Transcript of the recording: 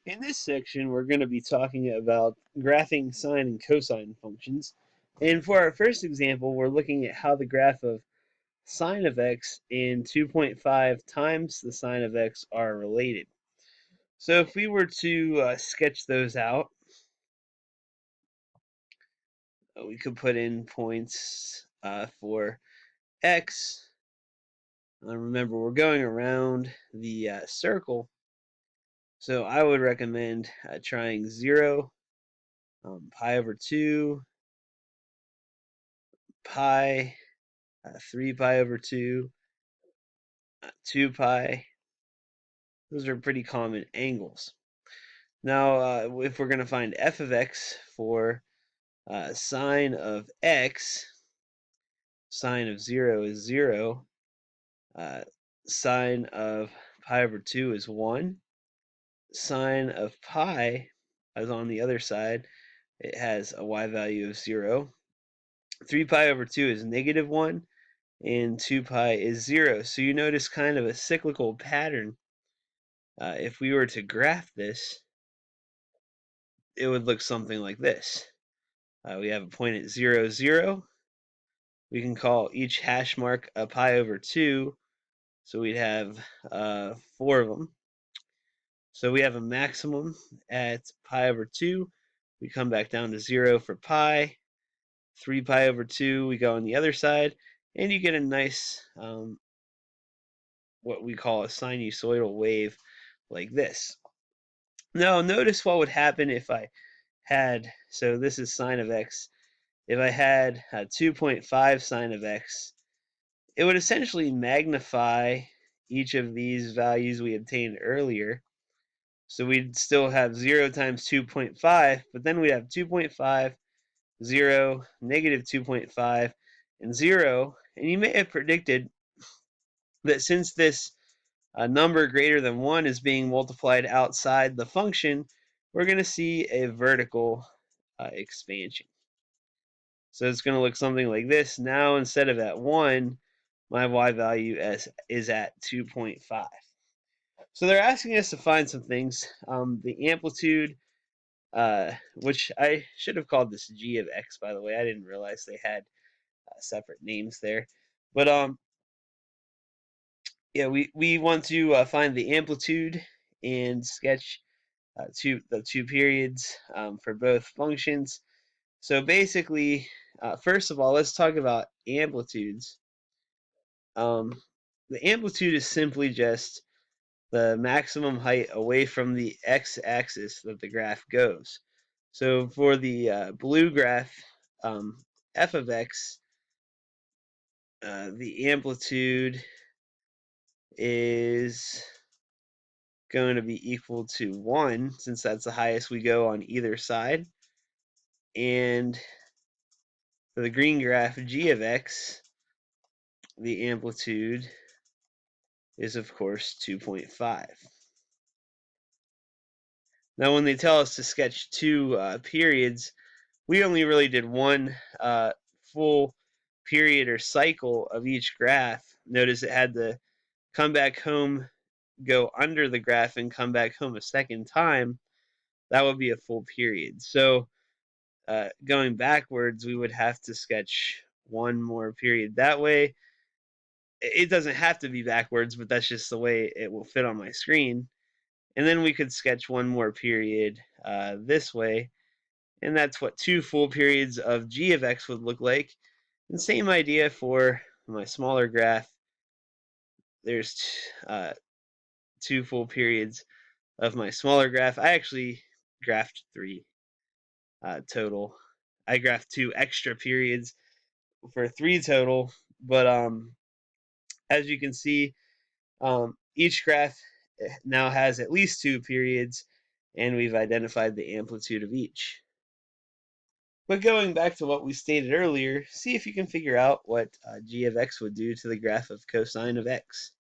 In this section, we're going to be talking about graphing sine and cosine functions. And for our first example, we're looking at how the graph of sine of x and 2.5 times the sine of x are related. So if we were to sketch those out, we could put in points for x. Remember, we're going around the circle, so I would recommend trying 0, pi over 2, pi, 3 pi over 2, 2 pi. Those are pretty common angles. Now, if we're going to find f of x for sine of x, sine of 0 is 0, sine of pi over 2 is 1, sine of pi is on the other side. It has a y value of 0. 3 pi over 2 is negative 1, and 2 pi is 0. So you notice kind of a cyclical pattern. If we were to graph this, it would look something like this. We have a point at 0, 0. We can call each hash mark a pi over 2, so we'd have 4 of them. So we have a maximum at pi over 2. We come back down to 0 for pi. 3 pi over 2, we go on the other side, and you get a nice, what we call a sinusoidal wave like this. Now, notice what would happen if I had, so this is sine of x, if I had 2.5 sine of x, it would essentially magnify each of these values we obtained earlier. So we'd still have 0 times 2.5, but then we'd have 2.5, 0, negative 2.5, and 0. And you may have predicted that since this number greater than 1 is being multiplied outside the function, we're going to see a vertical expansion. So it's going to look something like this. Now, instead of at 1, my y value is at 2.5. So they're asking us to find some things. The amplitude, which I should have called this g of x, by the way. I didn't realize they had separate names there. But yeah, we want to find the amplitude and sketch the two periods for both functions. So basically, first of all, let's talk about amplitudes. The amplitude is simply just the maximum height away from the x-axis that the graph goes. So for the blue graph, f of x, the amplitude is going to be equal to 1, since that's the highest we go on either side. And for the green graph, g of x, the amplitude is, of course, 2.5. Now, when they tell us to sketch two periods, we only really did one full period or cycle of each graph. Notice it had to come back home, go under the graph, and come back home a second time. That would be a full period. So going backwards, we would have to sketch one more period that way. It doesn't have to be backwards, but that's just the way it will fit on my screen. And then we could sketch one more period this way, and that's what two full periods of g of x would look like. And same idea for my smaller graph. There's two full periods of my smaller graph. I actually graphed 3 total. I graphed 2 extra periods for 3 total, but as you can see, each graph now has at least 2 periods, and we've identified the amplitude of each. But going back to what we stated earlier, see if you can figure out what g of x would do to the graph of cosine of x.